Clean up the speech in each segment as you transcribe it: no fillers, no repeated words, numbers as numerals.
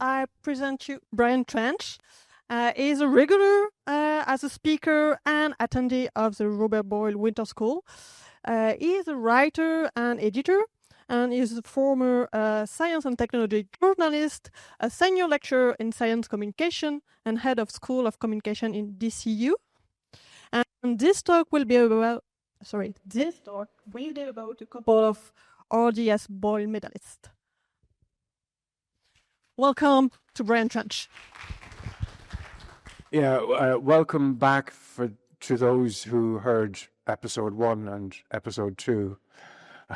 I present you Brian Trench. He is a regular as a speaker and attendee of the Robert Boyle Winter School. He is a writer and editor, and is a former science and technology journalist, a senior lecturer in science communication, and head of School of Communication in DCU. And this talk will be about a couple of RDS Boyle medalists. Welcome to Brian Trench. Yeah, welcome back to those who heard episode 1 and episode 2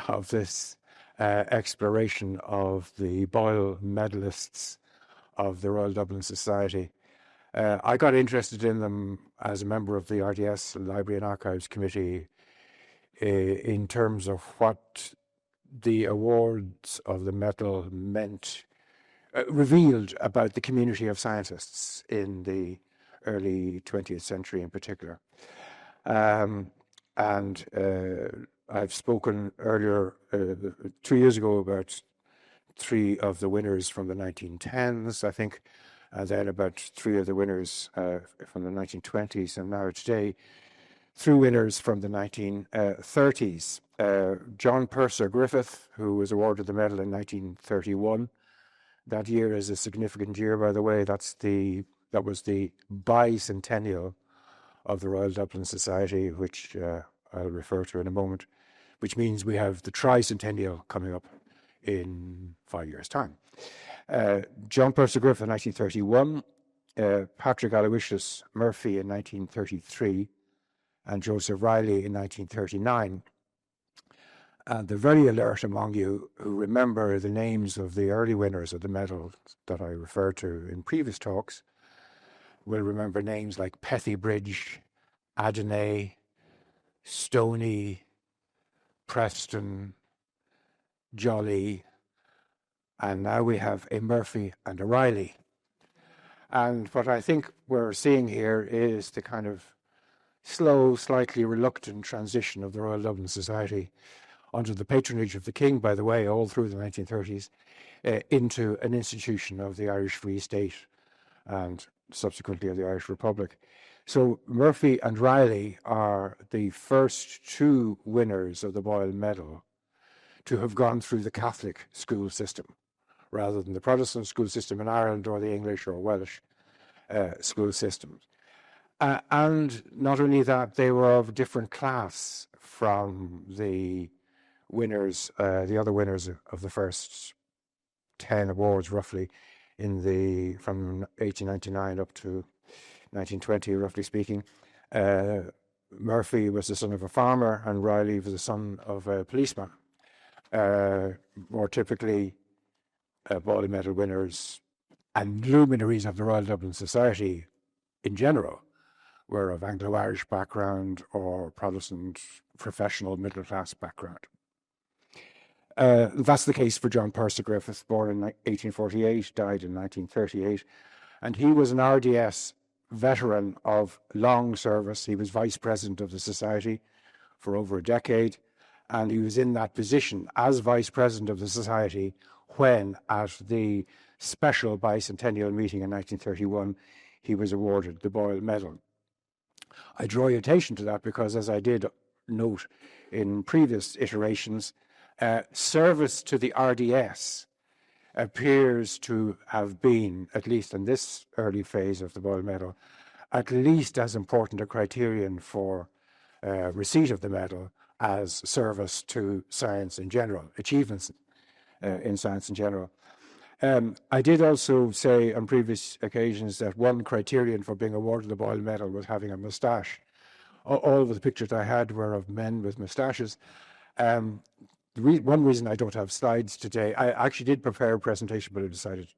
of this exploration of the Boyle medalists of the Royal Dublin Society. I got interested in them as a member of the RDS Library and Archives Committee in terms of what the awards of the medal meant, revealed about the community of scientists in the early 20th century in particular. I've spoken earlier, 2 years ago, about 3 of the winners from the 1910s, I think, and then about 3 of the winners from the 1920s, and now today, 3 winners from the 1930s. John Purser Griffith, who was awarded the medal in 1931. That year is a significant year, by the way. That was the bicentennial of the Royal Dublin Society, which I'll refer to in a moment, which means we have the tricentennial coming up in 5 years' time. John Purser Griffith in 1931, Patrick Aloysius Murphy in 1933, and Joseph Riley in 1939. And the very alert among you who remember the names of the early winners of the medal that I referred to in previous talks will remember names like Pethybridge, Adonai, Stoney, Preston, Jolly, and now we have a Murphy and a Riley. And what I think we're seeing here is the kind of slow, slightly reluctant transition of the Royal Dublin Society, under the patronage of the King, by the way, all through the 1930s, into an institution of the Irish Free State and subsequently of the Irish Republic. So Murphy and Riley are the first 2 winners of the Boyle Medal to have gone through the Catholic school system, rather than the Protestant school system in Ireland or the English or Welsh school systems. And not only that, they were of a different class from the winners, the other winners of the first 10 awards, roughly, from 1899 up to 1920, roughly speaking. Murphy was the son of a farmer, and Riley was the son of a policeman. More typically, Boyle Medal winners and luminaries of the Royal Dublin Society in general were of Anglo-Irish background or Protestant professional middle-class background. That's the case for John Purser Griffith, born in 1848, died in 1938, and he was an RDS veteran of long service. He was vice president of the Society for over a decade, and he was in that position as vice president of the Society when, at the special bicentennial meeting in 1931, he was awarded the Boyle Medal. I draw your attention to that because, as I did note in previous iterations, service to the RDS appears to have been, at least in this early phase of the Boyle Medal, at least as important a criterion for receipt of the medal as service to science in general, achievements in science in general. I did also say on previous occasions that one criterion for being awarded the Boyle Medal was having a moustache. All of the pictures I had were of men with moustaches. One reason I don't have slides today, I actually did prepare a presentation, but I decided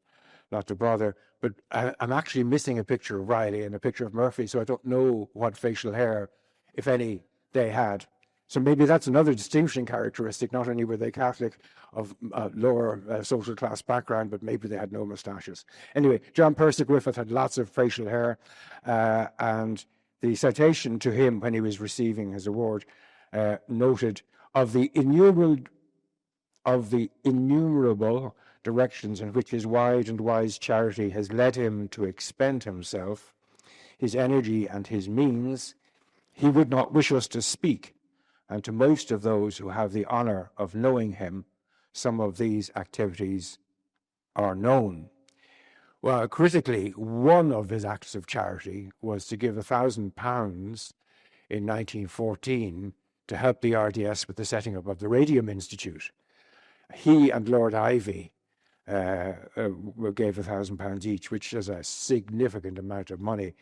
not to bother. But I'm actually missing a picture of Riley and a picture of Murphy, so I don't know what facial hair, if any, they had. So maybe that's another distinguishing characteristic. Not only were they Catholic of lower social class background, but maybe they had no moustaches. Anyway, John Purser Griffith had lots of facial hair, and the citation to him when he was receiving his award noted of the innumerable directions in which his wide and wise charity has led him to expend himself, his energy and his means, he would not wish us to speak, and to most of those who have the honour of knowing him, some of these activities are known. Well, critically, one of his acts of charity was to give £1,000 in 1914 to help the RDS with the setting up of the Radium Institute. He and Lord Ivy gave £1,000 each, which is a significant amount of money.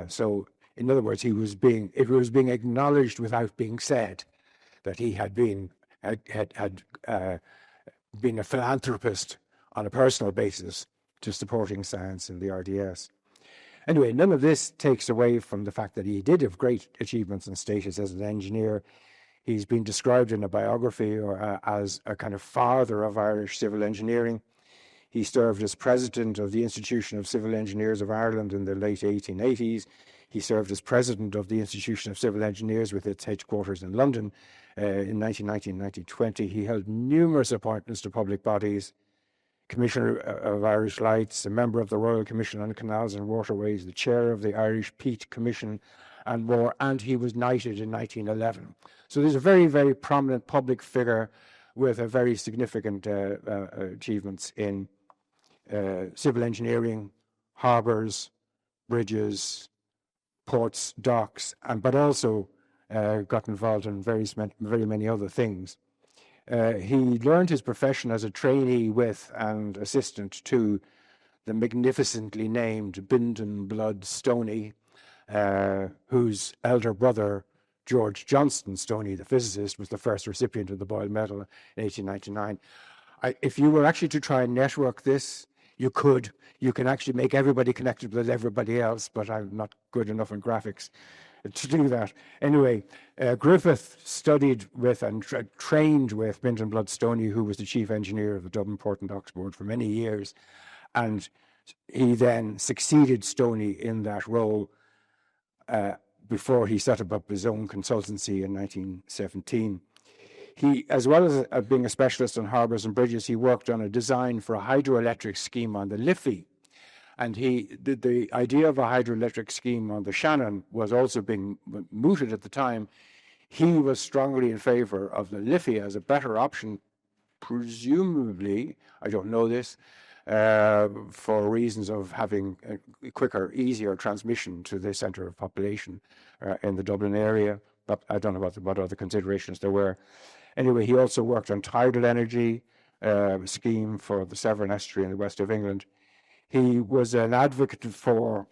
So, in other words, it was being acknowledged without being said that he had been a philanthropist on a personal basis to supporting science in the RDS. Anyway, none of this takes away from the fact that he did have great achievements and status as an engineer. He's been described in a biography as a kind of father of Irish civil engineering. He served as president of the Institution of Civil Engineers of Ireland in the late 1880s. He served as president of the Institution of Civil Engineers with its headquarters in London in 1919 and 1920. He held numerous appointments to public bodies, Commissioner of Irish Lights, a member of the Royal Commission on Canals and Waterways, the chair of the Irish Peat Commission, and more, and he was knighted in 1911. So there's a very, very prominent public figure with a very significant achievements in civil engineering, harbours, bridges, ports, docks, but also got involved in very many other things. He learned his profession as a trainee with and assistant to the magnificently named Bindon Blood Stoney, whose elder brother, George Johnston Stoney, the physicist, was the first recipient of the Boyle Medal in 1899. If you were actually to try and network this, you could. You can actually make everybody connected with everybody else, but I'm not good enough in graphics to do that. Anyway, Griffith studied with and trained with Bindon Blood Stoney, who was the chief engineer of the Dublin Port and Docks Board for many years, and he then succeeded Stoney in that role before he set up his own consultancy in 1917. He, as well as being a specialist on harbours and bridges, he worked on a design for a hydroelectric scheme on the Liffey. And the idea of a hydroelectric scheme on the Shannon was also being mooted at the time. He was strongly in favour of the Liffey as a better option, presumably, I don't know this, for reasons of having a quicker, easier transmission to the centre of population in the Dublin area. But I don't know what other considerations there were. Anyway, he also worked on tidal energy scheme for the Severn Estuary in the west of England. He was an advocate for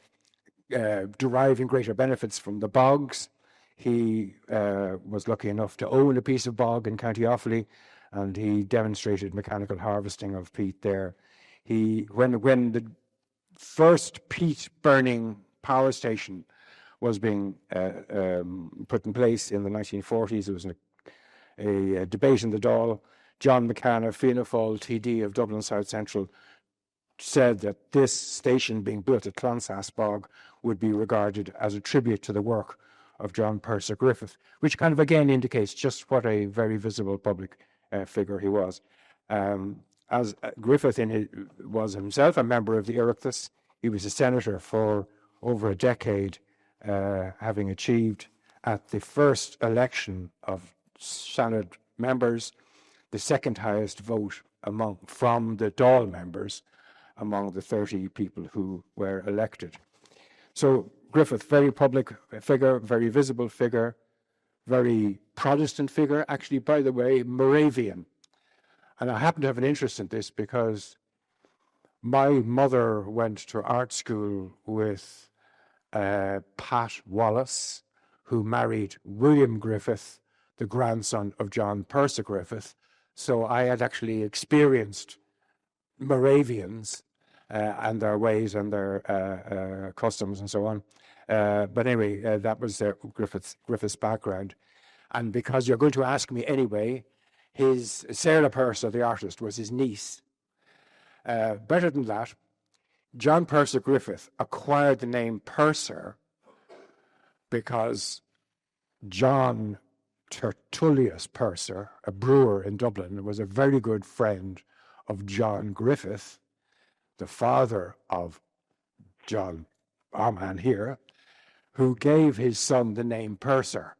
deriving greater benefits from the bogs. He was lucky enough to own a piece of bog in County Offaly, and he demonstrated mechanical harvesting of peat there. When the first peat burning power station was being put in place in the 1940s, there was a debate in the Dáil. John McCann, Fianna Fáil TD of Dublin South Central, said that this station being built at Clonsas Bog would be regarded as a tribute to the work of John Purser Griffith, which kind of again indicates just what a very visible public figure he was. As Griffith was himself a member of the Oireachtas, he was a senator for over a decade, having achieved at the first election of Senate members the second highest vote from the Dáil members among the 30 people who were elected. So Griffith, very public figure, very visible figure, very Protestant figure, actually, by the way, Moravian. And I happen to have an interest in this because my mother went to art school with Pat Wallace, who married William Griffith, the grandson of John Purser Griffith. So I had actually experienced Moravians and their ways and their customs and so on. But anyway, that was Griffith's background. And because you're going to ask me anyway, Sarah Purser, the artist, was his niece. Better than that, John Purser Griffith acquired the name Purser because John Tertullius Purser, a brewer in Dublin, was a very good friend of John Griffith, the father of John, our man here, who gave his son the name Purser.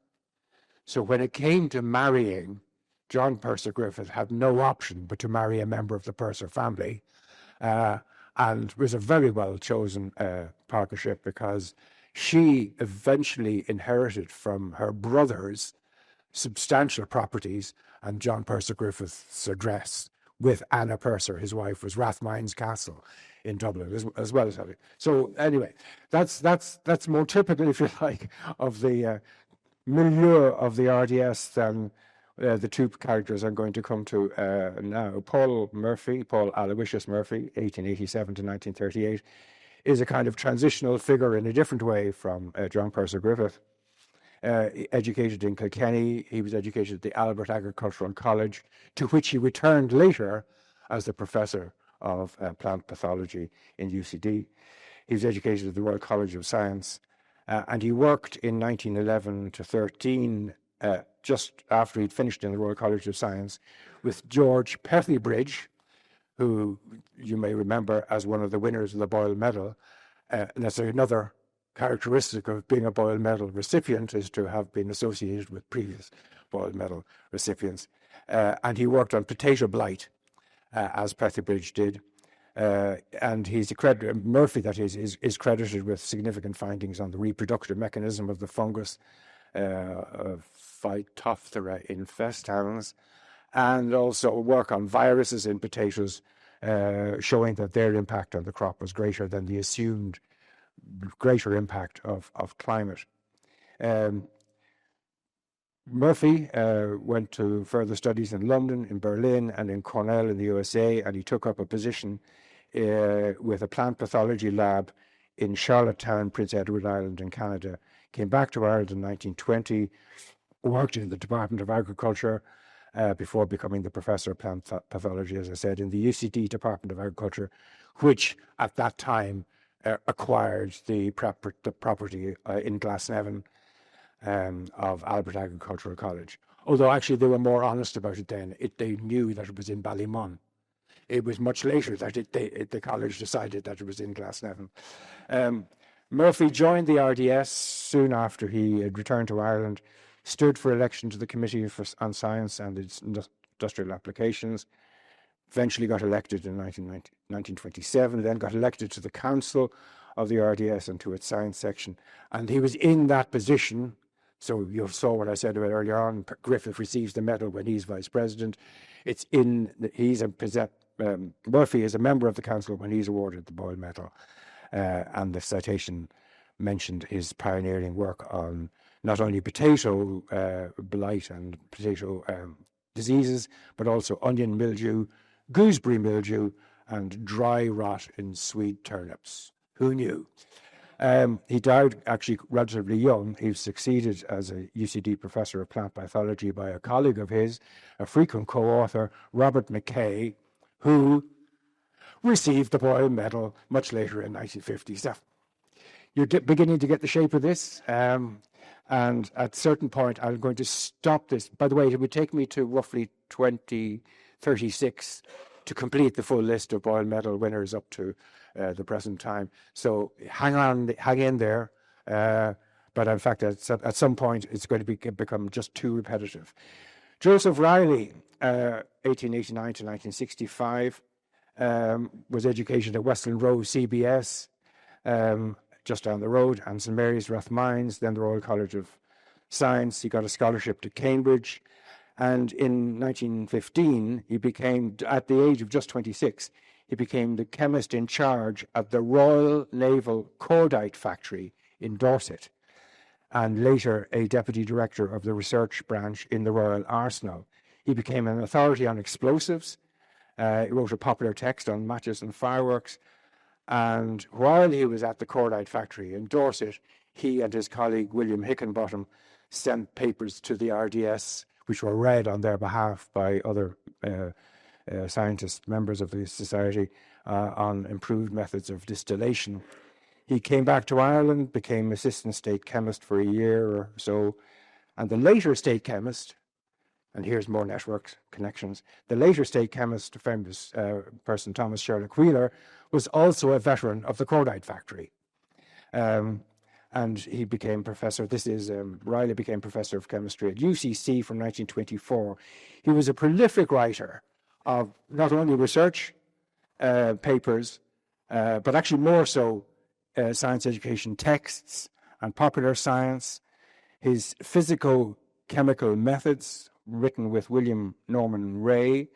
So when it came to marrying, John Purser Griffith had no option but to marry a member of the Purser family, and it was a very well chosen partnership, because she eventually inherited from her brothers substantial properties, and John Purser Griffith's address with Anna Purser, his wife, was Rathmines Castle in Dublin, as well as having. So anyway, that's more typical, if you like, of the milieu of the RDS than the two characters I'm going to come to now. Paul Aloysius Murphy, 1887 to 1938, is a kind of transitional figure in a different way from John Purser Griffith. Educated in Kilkenny, he was educated at the Albert Agricultural College, to which he returned later as the professor of plant pathology in UCD. He was educated at the Royal College of Science, and he worked in 1911 to 13, just after he'd finished in the Royal College of Science, with George Petherbridge, who you may remember as one of the winners of the Boyle Medal. And that's another characteristic of being a Boyle Medal recipient, is to have been associated with previous Boyle Medal recipients. And he worked on potato blight, as Petherbridge did. And he's Murphy, that is credited with significant findings on the reproductive mechanism of the fungus Phytophthora infestans, and also work on viruses in potatoes, showing that their impact on the crop was greater than the assumed greater impact of climate. Murphy went to further studies in London, in Berlin, and in Cornell in the USA, and he took up a position with a plant pathology lab in Charlottetown, Prince Edward Island in Canada. Came back to Ireland in 1920, worked in the Department of Agriculture before becoming the professor of plant pathology, as I said, in the UCD Department of Agriculture, which at that time acquired the property in Glasnevin of Albert Agricultural College. Although actually they were more honest about it then. They knew that it was in Ballymun. It was much later that the college decided that it was in Glasnevin. Murphy joined the RDS soon after he had returned to Ireland, stood for election to the Committee on Science and its Industrial Applications, eventually got elected in 1927, then got elected to the Council of the RDS and to its Science section. And he was in that position. So you saw what I said about earlier on. Griffith receives the medal when he's vice president. Murphy is a member of the council when he's awarded the Boyle Medal. And the citation mentioned his pioneering work on not only potato blight and potato diseases, but also onion mildew, gooseberry mildew, and dry rot in Swede turnips. Who knew? He died actually relatively young. He was succeeded as a UCD professor of plant pathology by a colleague of his, a frequent co-author, Robert McKay, who received the Boyle Medal much later in 1957. You're beginning to get the shape of this. And at a certain point, I'm going to stop this. By the way, it would take me to roughly 2036 to complete the full list of Boyle Medal winners up to the present time. So hang in there. But in fact, at some point, it's going to become just too repetitive. Joseph Riley, 1889 to 1965, was educated at Westland Row CBS, just down the road, and St Mary's Rathmines, then the Royal College of Science. He got a scholarship to Cambridge. And in 1915, he became, at the age of just 26, he became the chemist in charge at the Royal Naval Cordite Factory in Dorset, and later a deputy director of the research branch in the Royal Arsenal. He became an authority on explosives. He wrote a popular text on matches and fireworks. And while he was at the Cordite Factory in Dorset, he and his colleague William Hickenbottom sent papers to the RDS, which were read on their behalf by other scientists, members of the society, on improved methods of distillation. He came back to Ireland, became assistant state chemist for a year or so, and the later state chemist, and here's more network connections. The later state chemist, famous person, Thomas Sherlock Wheeler, was also a veteran of the cordite factory. And he became professor. Riley became professor of chemistry at UCC from 1924. He was a prolific writer of not only research papers, but actually more so science education texts and popular science. His physico-chemical methods, written with William Norman Ray,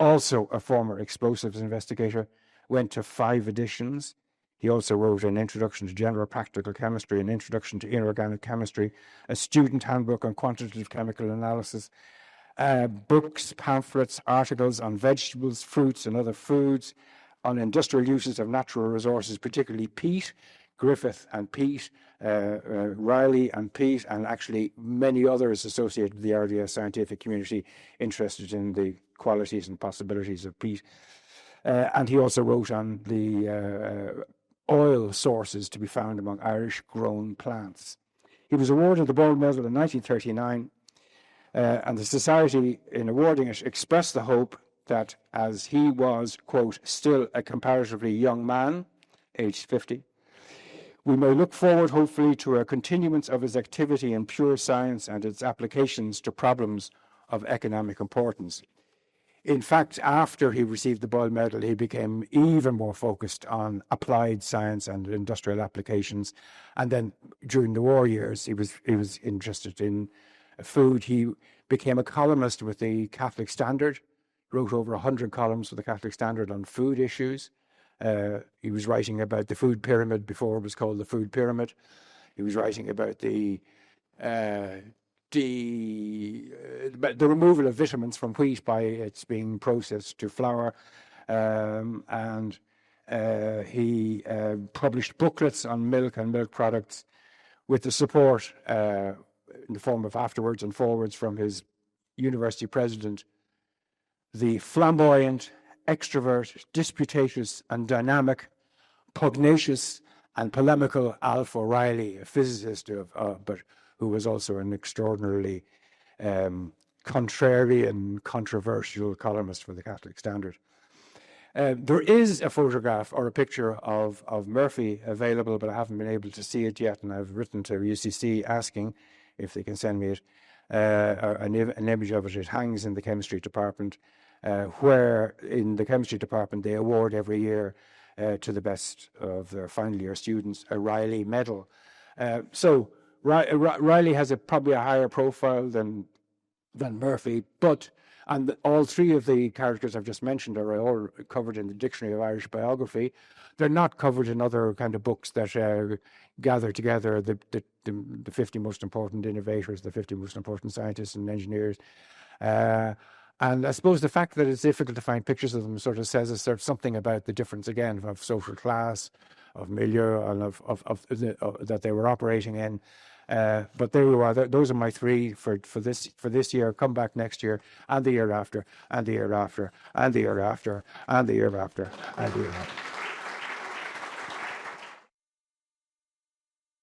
also a former explosives investigator, went to 5 editions. He also wrote an introduction to general practical chemistry, an introduction to inorganic chemistry, a student handbook on quantitative chemical analysis, books, pamphlets, articles on vegetables, fruits, and other foods, on industrial uses of natural resources, particularly peat, Griffith and peat, Riley and peat, and actually many others associated with the RDS scientific community interested in the qualities and possibilities of peat. And he also wrote on the oil sources to be found among Irish-grown plants. He was awarded the Boyle Medal in 1939, and the Society, in awarding it, expressed the hope that as he was, quote, still a comparatively young man, aged 50, we may look forward, hopefully, to a continuance of his activity in pure science and its applications to problems of economic importance. In fact, after he received the Boyle Medal, he became even more focused on applied science and industrial applications. And then during the war years, he was interested in food. He became a columnist with the Catholic Standard, wrote over 100 columns for the Catholic Standard on food issues. He was writing about the food pyramid before it was called the food pyramid. He was writing about the removal of vitamins from wheat by its being processed to flour, and he published booklets on milk and milk products with the support in the form of afterwards and forwards from his university president, the flamboyant, extrovert, disputatious and dynamic, pugnacious and polemical Alf O'Reilly, a physicist but who was also an extraordinarily contrarian, controversial columnist for the Catholic Standard. There is a photograph or a picture of Murphy available, but I haven't been able to see it yet, and I've written to UCC asking if they can send me it, an image of it. It hangs in the chemistry department, where in the chemistry department they award every year to the best of their final year students a Riley Medal. So Riley has probably a higher profile than Murphy, and all 3 of the characters I've just mentioned are all covered in the Dictionary of Irish Biography. They're not covered in other kind of books that gather together the 50 most important innovators, the 50 most important scientists and engineers. And I suppose the fact that it's difficult to find pictures of them sort of says us there's something about the difference, again, of social class, of milieu, and that they were operating in. But there you are. Those are my 3 for this year. Come back next year, and the year after, and the year after, and the year after, and the year after, and the year after.